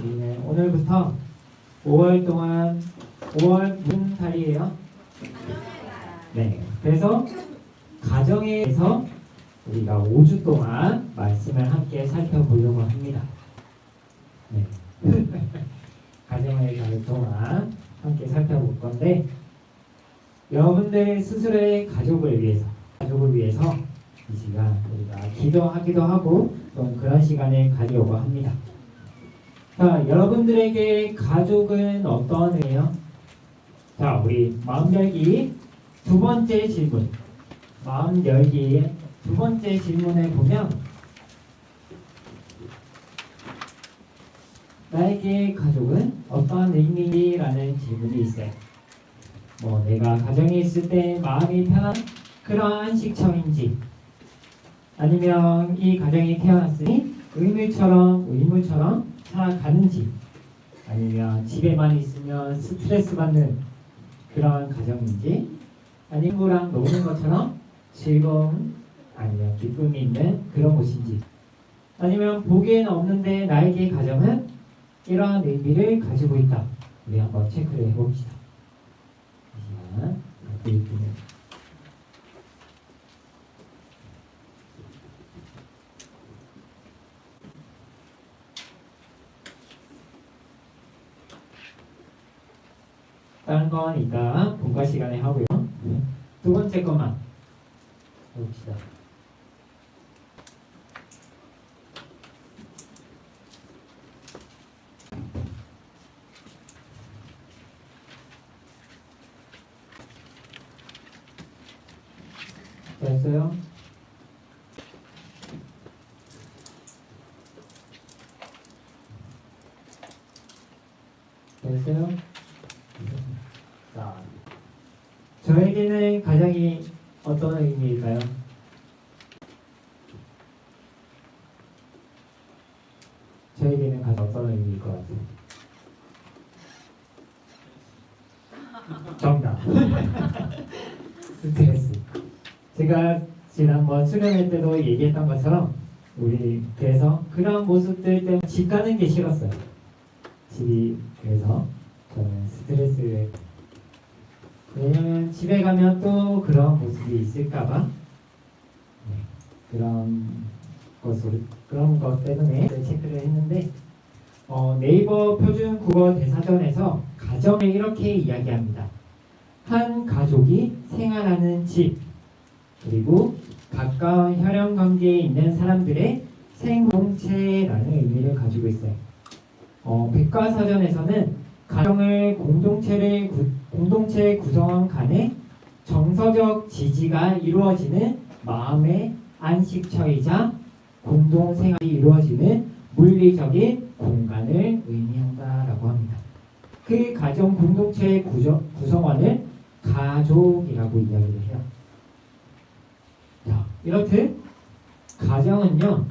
우리는 오늘부터 5월 동안 5월 무슨 달이에요? 네. 그래서 가정에 대해서 우리가 5주 동안 말씀을 함께 살펴보려고 합니다. 네. 가정의 달 동안 함께 살펴볼 건데 여러분들 스스로의 가족을 위해서 이 시간 우리가 기도하기도 하고 또 그런 시간을 가지려고 합니다. 자, 여러분들에게 가족은 어떤 의미예요? 자, 우리 마음 열기 두 번째 질문. 마음 열기 두 번째 질문에 보면 나에게 가족은 어떠한 의미라는 질문이 있어요. 내가 가정에 있을 때 마음이 편한 그러한 안식처인지, 아니면 이 가정이 태어났으니 의무처럼 살아가는지, 아니면 집에만 있으면 스트레스 받는 그런 가정인지, 아니면 친구랑 노는 것처럼 즐거움 아니면 기쁨이 있는 그런 곳인지, 아니면 보기에는 없는데 나에게 가정은 이러한 의미를 가지고 있다. 우리 한번 체크를 해봅시다. 잠시만 갖고 있군요. 다른 건 이따 본과 시간에 하고요. 두 번째 것만 해봅시다. 됐어요? 됐어요? 자, 저에게는 가장이 어떤 의미일까요? 저에게는 가장 어떤 의미일 것 같아요? 정답. 스트레스. 제가 지난번 수련회 때도 얘기했던 것처럼 우리 그래서 그런 모습들 때문에 집 가는 게 싫었어요. 그래서 저는 스트레스를, 왜냐면 집에 가면 또 그런 모습이 있을까봐 그런 것 때문에 체크를 했는데 네이버 표준 국어 대사전에서 가정을 이렇게 이야기합니다. 한 가족이 생활하는 집, 그리고 가까운 혈연 관계에 있는 사람들의 생공동체라는 의미를 가지고 있어요. 백과사전에서는 가정을 공동체 구성원 간의 정서적 지지가 이루어지는 마음의 안식처이자 공동생활이 이루어지는 물리적인 공간을 의미한다라고 합니다. 그 가정 공동체의 구성원을 가족이라고 이야기를 해요. 자, 이렇듯 가정은요,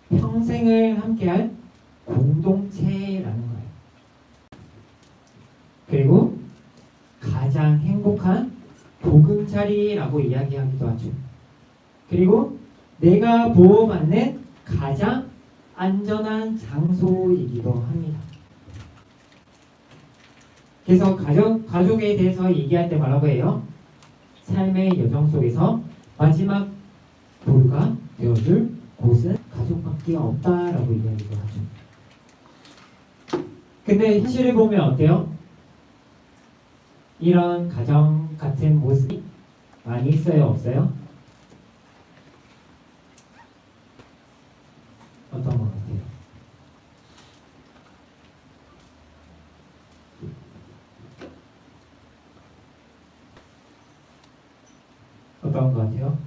평생을 함께할 공동체라는 거예요. 그리고 가장 행복한 보금자리라고 이야기하기도 하죠. 그리고 내가 보호받는 가장 안전한 장소이기도 합니다. 그래서 가족에 대해서 얘기할 때 뭐라고 해요? 삶의 여정 속에서 마지막 도가 되어줄 곳은 가족밖에 없다라고 이야기도 하죠. 근데 현실을 보면 어때요? 이런 가정 같은 모습이 많이 있어요? 없어요? 어떤 것 같아요? 어떤 것 같아요?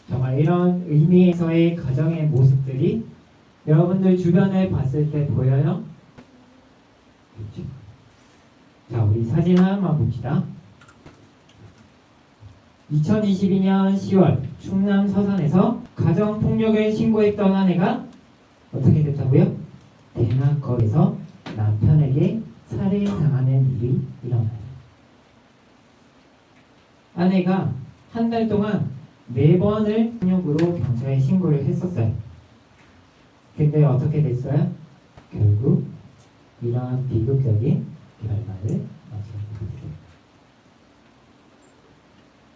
정말 이런 의미에서의 가정의 모습들이 여러분들 주변에 봤을 때 보여요? 그렇죠? 자, 우리 사진 하나만 봅시다. 2022년 10월 충남 서산에서 가정폭력을 신고했던 아내가 어떻게 됐다고요? 대낮거리에서 남편에게 살해당하는 일이 일어나요. 아내가 한 달 동안 4번을 폭력으로 경찰에 신고를 했었어요. 근데 어떻게 됐어요? 결국 이러한 비극적인 결말을 맞이하게 됩니다.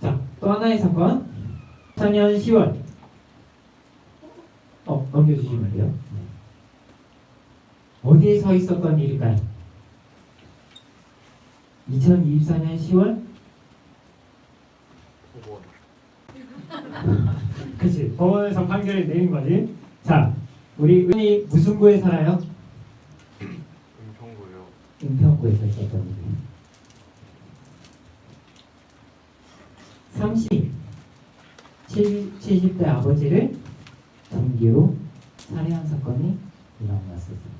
자, 또 하나의 사건. 2024년 10월. 넘겨주시면 돼요. 네. 어디에 서 있었던 일일까요? 2024년 10월? 그치, 법원에서 판결을 내린 거지. 자, 우리 은이 무슨 구에 살아요? 은평구요. 은평구에서 있었던 일이에요. 70대 아버지를 전기로 살해한 사건이 일어났었습니다.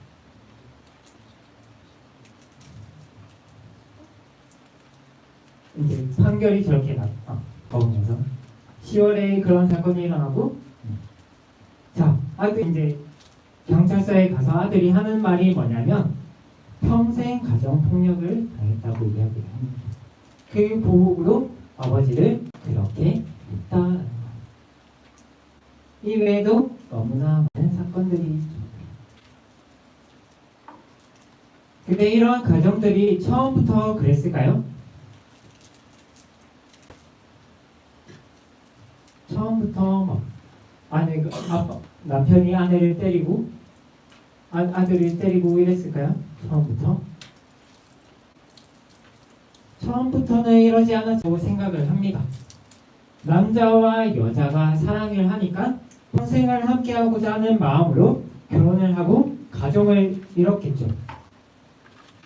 이제 판결이 저렇게 법원에서 10월에 그런 사건이 일어나고, 자, 아들 이제 경찰서에 가서 아들이 하는 말이 뭐냐면 평생 가정 폭력을 당했다고 이야기를 합니다. 그 보복으로 아버지를 그렇게 했다라는 거예요. 이외에도 너무나 많은 사건들이 있죠. 근데 이러한 가정들이 처음부터 그랬을까요? 처음부터 막 남편이 아내를 때리고 아들을 때리고 이랬을까요? 처음부터는 이러지 않았다고 생각을 합니다. 남자와 여자가 사랑을 하니까 평생을 함께하고자 하는 마음으로 결혼을 하고 가정을 이뤘겠죠.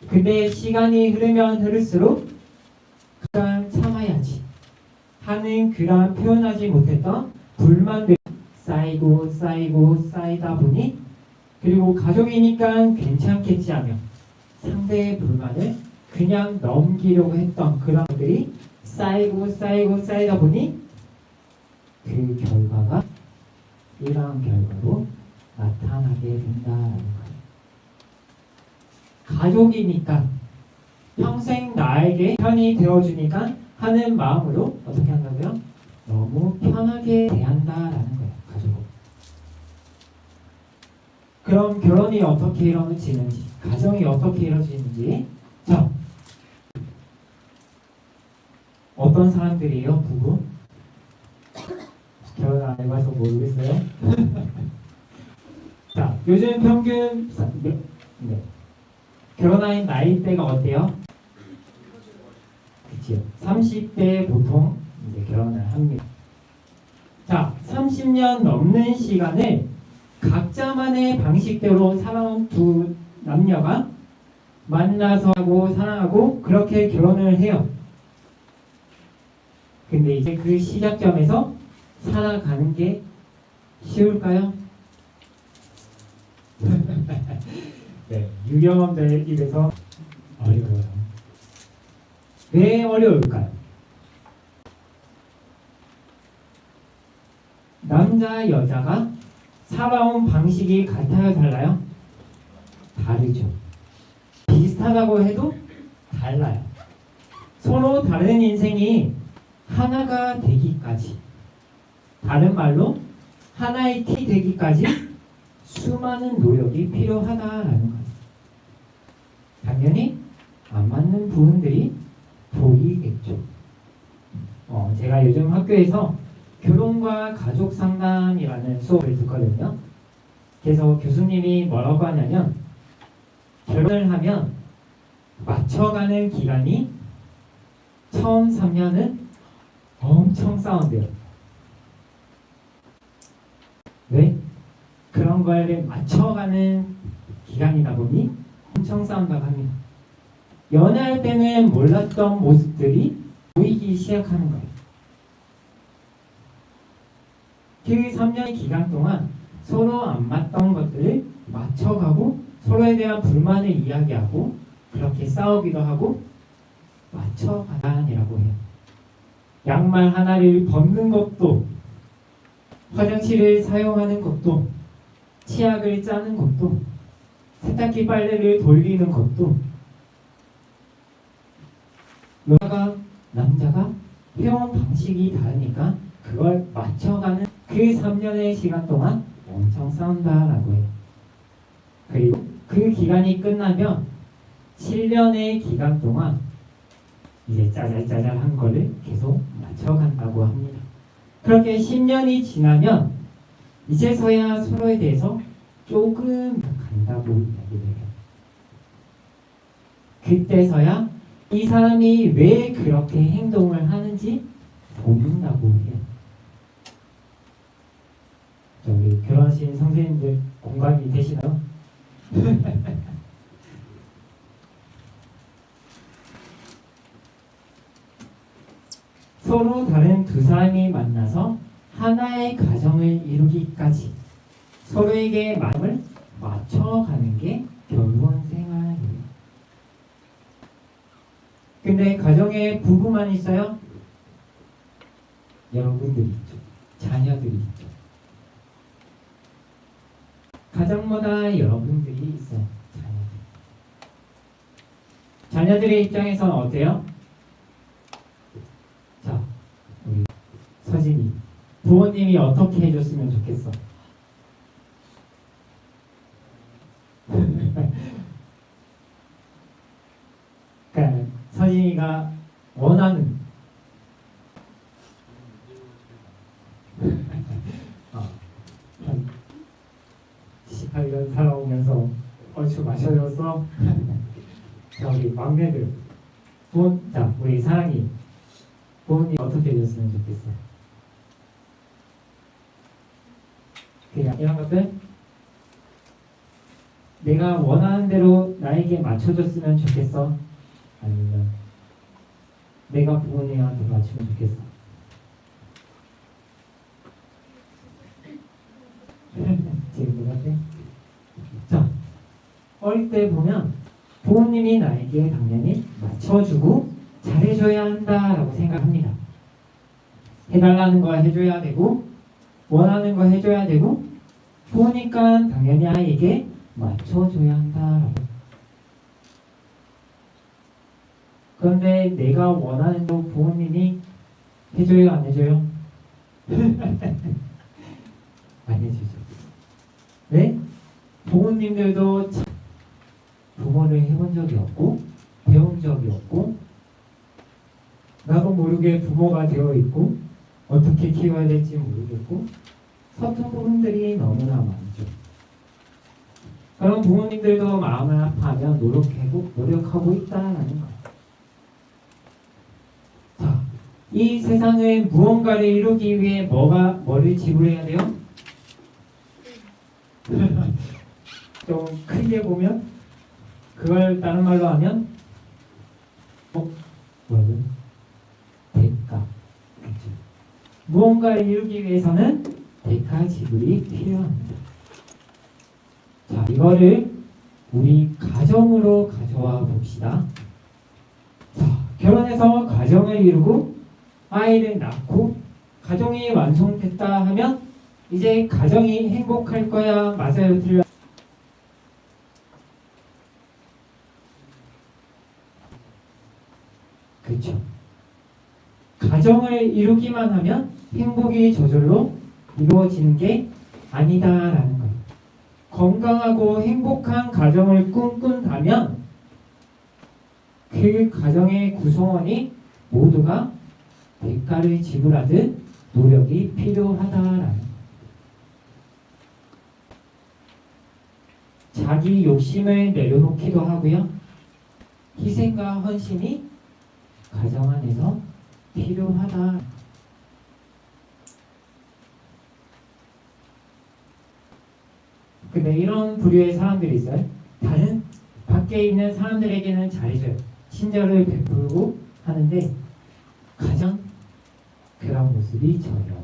근데 시간이 흐르면 흐를수록 그간 참아야지 하는 그런 표현하지 못했던 불만들이 쌓이다 보니, 그리고 가족이니까 괜찮겠지 하며 상대의 불만을 그냥 넘기려고 했던 그런 것들이 쌓이다 보니 그 결과가 이러한 결과로 나타나게 된다는 거예요. 가족이니까 평생 나에게 편이 되어주니까 하는 마음으로 어떻게 한다고요? 너무 편하게 대한다라는 거예요. 가족은. 그럼 결혼이 어떻게 이루어지는지, 가정이 어떻게 이루어지는지, 자, 어떤 사람들이에요? 부부? 결혼 안 해봐서 모르겠어요. 자, 요즘 평균 결혼한 나이대가 어때요? 그치요. 30대 보통 이제 결혼을 합니다. 자, 30년 넘는 시간을 각자만의 방식대로 살아온 두 남녀가 만나서 하고 사랑하고 그렇게 결혼을 해요. 근데 이제 그 시작점에서 살아가는 게 쉬울까요? 네, 유경험자의 입에서 어려워요. 왜 어려울까요? 남자, 여자가 살아온 방식이 같아요, 달라요? 다르죠. 비슷하다고 해도 달라요. 서로 다른 인생이 하나가 되기까지, 다른 말로 하나의 티 되기까지 수많은 노력이 필요하다라는 거예요. 당연히 안 맞는 부분들이 보이겠죠. 제가 요즘 학교에서 결혼과 가족 상담이라는 수업을 듣거든요. 그래서 교수님이 뭐라고 하냐면, 결혼을 하면 맞춰가는 기간이 처음 3년은 엄청 싸운대요. 왜? 그런 거를 맞춰가는 기간이다 보니 엄청 싸운다고 합니다. 연애할 때는 몰랐던 모습들이 보이기 시작하는 거예요. 그 3년의 기간 동안 서로 안 맞던 것들을 맞춰가고 서로에 대한 불만을 이야기하고 그렇게 싸우기도 하고 맞춰가다니라고 해요. 양말 하나를 벗는 것도, 화장실을 사용하는 것도, 치약을 짜는 것도, 세탁기 빨래를 돌리는 것도 여자가 남자가 해온 방식이 다르니까 그걸 맞춰가는 그 3년의 시간 동안 엄청 싸운다라고 해요. 그리고 그 기간이 끝나면 7년의 기간 동안 이제 짜잘짜잘한 거를 계속 맞춰간다고 합니다. 그렇게 10년이 지나면 이제서야 서로에 대해서 조금 간다고 이야기를 해요. 그때서야 이 사람이 왜 그렇게 행동을 하는지 보는다고 해요. 우리 결혼하신 선생님들 공감이 되시나요? 서로 다른 두 사람이 만나서 하나의 가정을 이루기까지 서로에게 마음을 맞춰가는 게 결혼 생활이에요. 근데 가정에 부부만 있어요? 여러분들이 있죠. 자녀들이 있죠. 가정마다 여러분들이 있어요. 자녀들의 입장에서는 어때요? 자, 우리 서진이 부모님이 어떻게 해줬으면 좋겠어? 그러니까 서진이가 원하는 한 18년 살아오면서 얼추 마셔줘서 자, 우리 막내들 자, 우리 사랑이 부모님 어떻게 해줬으면 좋겠어? 그냥 이런 것들 내가 원하는 대로 나에게 맞춰줬으면 좋겠어? 아니면 내가 부모님한테 맞추면 좋겠어? 지금 것 같아? 자, 어릴 때 보면 부모님이 나에게 당연히 맞춰주고 잘해줘야 한다라고 생각합니다. 해달라는 거 해줘야 되고 원하는 거 해줘야 되고 부모니까 당연히 아이에게 맞춰줘야 한다라고. 그런데 내가 원하는 거 부모님이 해줘요 안 해줘요? 안 해주죠. 왜? 부모님들도 부모를 해본 적이 없고 배운 적이 없고 나도 모르게 부모가 되어 있고 어떻게 키워야 될지 모르겠고 서툰 부분들이 너무나 많죠. 그럼 부모님들도 마음을 아파하며 노력하고 있다는 거예요. 자, 이 세상에 무언가를 이루기 위해 뭐를 지불해야 돼요? 좀 크게 보면 그걸 다른 말로 하면 뭐라고요? 대가. 그렇죠. 무언가를 이루기 위해서는 대가 지불이 필요합니다. 자, 이거를 우리 가정으로 가져와 봅시다. 자, 결혼해서 가정을 이루고 아이를 낳고 가정이 완성됐다 하면 이제 가정이 행복할 거야. 맞아요? 틀려요? 그렇죠. 가정을 이루기만 하면 행복이 저절로 이루어지는 게 아니다라는 거예요. 건강하고 행복한 가정을 꿈꾼다면 그 가정의 구성원이 모두가 대가를 지불하듯 노력이 필요하다라는 거예요. 자기 욕심을 내려놓기도 하고요. 희생과 헌신이 가정 안에서 필요하다. 근데 이런 부류의 사람들이 있어요. 다른 밖에 있는 사람들에게는 잘해줘요. 친절을 베풀고 하는데 가장 그런 모습이 전혀 없는.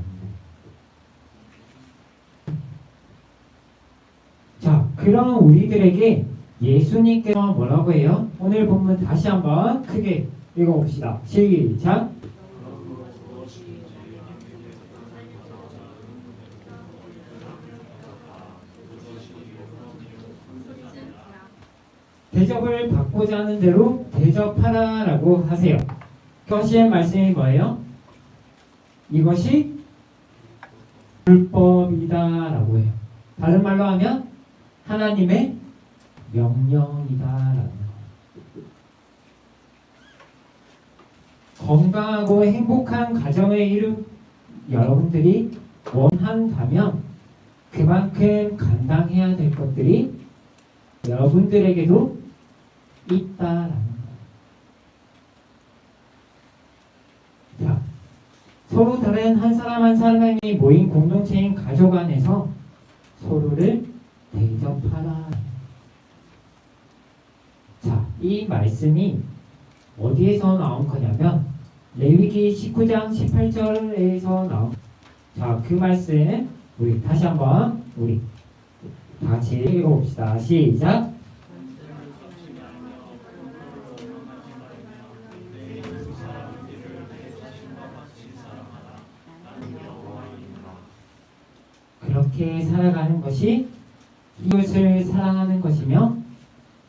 자, 그럼 우리들에게 예수님께서 뭐라고 해요? 오늘 본문 다시 한번 크게 읽어봅시다. 시작. 대접을 받고자 하는 대로 대접하라라고 하세요. 그것의 말씀이 뭐예요? 이것이 불법이다라고 해요. 다른 말로 하면 하나님의 명령이다라는 거. 건강하고 행복한 가정을 여러분들이 원한다면 그만큼 감당해야 될 것들이 여러분들에게도 있다라는 거예요. 자, 서로 다른 한 사람 한 사람이 모인 공동체인 가족 안에서 서로를 대접하라. 자, 이 말씀이 어디에서 나온 거냐면 레위기 19장 18절에서 나온. 자, 그 말씀 우리 다시 한번 우리 다 같이 읽어봅시다. 시작. 그렇게 살아가는 것이 이웃을 사랑하는 것이며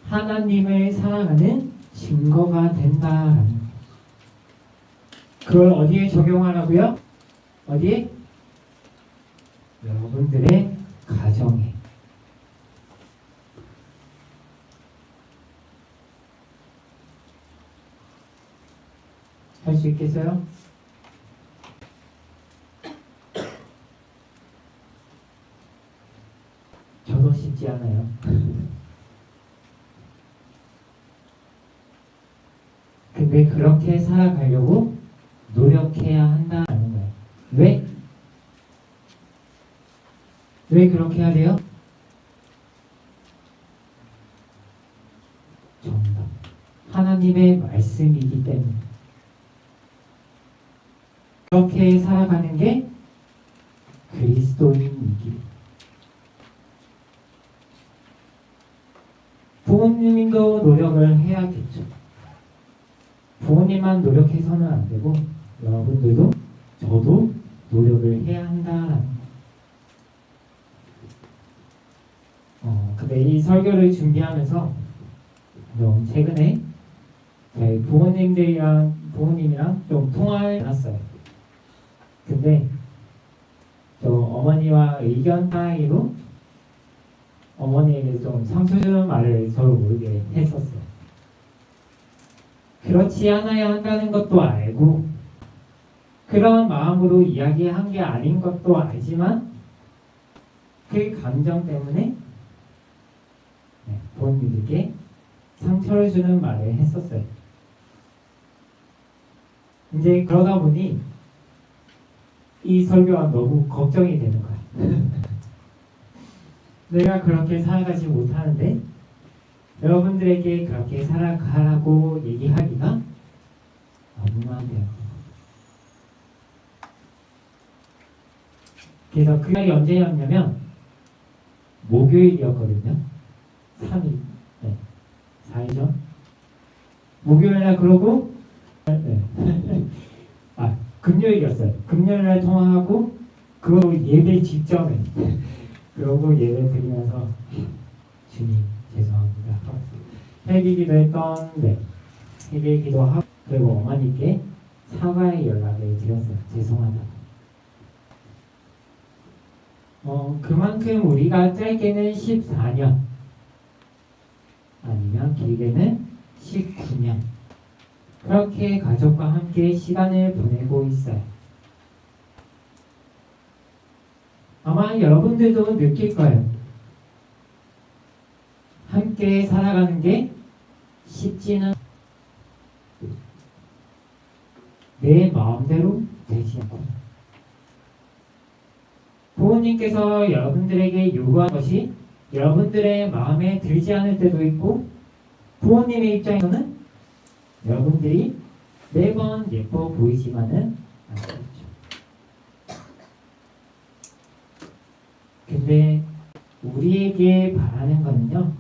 하나님을 사랑하는 증거가 된다라는 거예요. 그걸 어디에 적용하라고요? 어디에? 여러분들의 가정에. 할 수 있겠어요? 저도 쉽지 않아요. 근데 그렇게 살아가려고 노력해야 한다는 거예요. 왜? 왜 그렇게 해야 돼요? 정답. 하나님의 말씀이기 때문에. 그렇게 살아가는 게 그리스도인이기. 부모님도 노력을 해야겠죠. 부모님만 노력해서는 안 되고 여러분들도 저도 노력을 해야 한다라는 근데 이 설교를 준비하면서 좀 최근에 저희 부모님이랑 좀 통화를 해놨어요. 근데 저 어머니와 의견 따위로 어머니에게 좀 상처 주는 말을 저도 모르게 했었어요. 그렇지 않아야 한다는 것도 알고 그런 마음으로 이야기한 게 아닌 것도 알지만 그 감정 때문에 본인에게 상처를 주는 말을 했었어요. 이제 그러다 보니 이 설교가 너무 걱정이 되는 거야. 내가 그렇게 살아가지 못하는데 여러분들에게 그렇게 살아가라고 얘기하기가 너무나 돼요. 그래서 그 날이 언제였냐면 목요일이었거든요. 3일, 4일전 목요일날 그러고 금요일이었어요. 금요일날 통화하고 그거 예배 직전에 그러고 예배 드리면서 주님 죄송합니다. 회개기도 했던 회개기도 하고 그리고 어머니께 사과의 연락을 드렸어요. 죄송하다고. 그만큼 우리가 짧게는 14년 아니면 길게는 19년 그렇게 가족과 함께 시간을 보내고 있어요. 아마 여러분들도 느낄 거예요. 함께 살아가는 게 쉽지는 내 마음대로 되지 않고 부모님께서 여러분들에게 요구한 것이 여러분들의 마음에 들지 않을 때도 있고 부모님의 입장에서는 여러분들이 매번 예뻐 보이지만은 않겠죠. 근데 우리에게 바라는 거는요.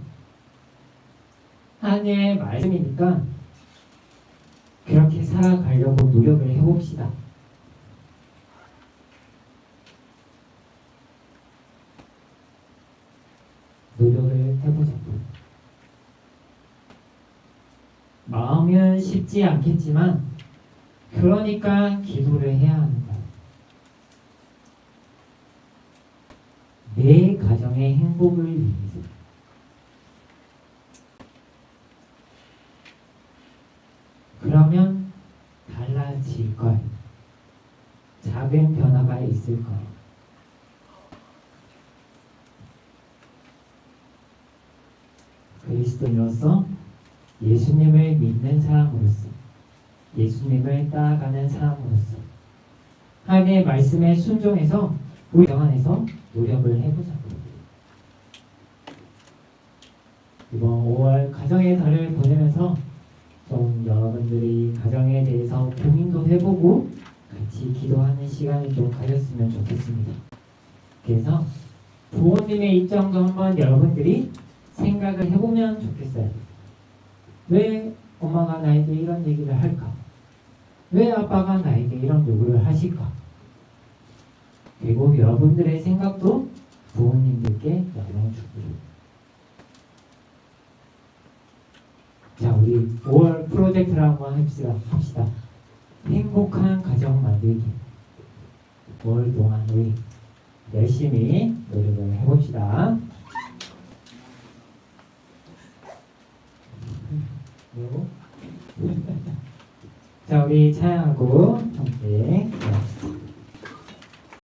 하나님의 말씀이니까 그렇게 살아가려고 노력을 해봅시다. 노력을 해보자고. 마음은 쉽지 않겠지만 그러니까 기도를 해야 하는 거야. 내 가정의 행복을 위해서. 그러면 달라질 거예요. 작은 변화가 있을 거예요. 그리스도인으로서 예수님을 믿는 사람으로서 예수님을 따라가는 사람으로서 하나님의 말씀에 순종해서 우리 정 안에서 노력을 해보자고. 이번 5월 가정의 달을 보내면서 좀 여러분들이 가정에 대해서 고민도 해보고 같이 기도하는 시간을 좀 가졌으면 좋겠습니다. 그래서 부모님의 입장도 한번 여러분들이 생각을 해보면 좋겠어요. 왜 엄마가 나에게 이런 얘기를 할까? 왜 아빠가 나에게 이런 요구를 하실까? 그리고 여러분들의 생각도 부모님들께 영향을 주고요. 자, 우리 5월 프로젝트를 한번 합시다. 행복한 가정 만들기. 5월 동안 우리 열심히 노력을 해봅시다. 자, 우리 찬양하고 함께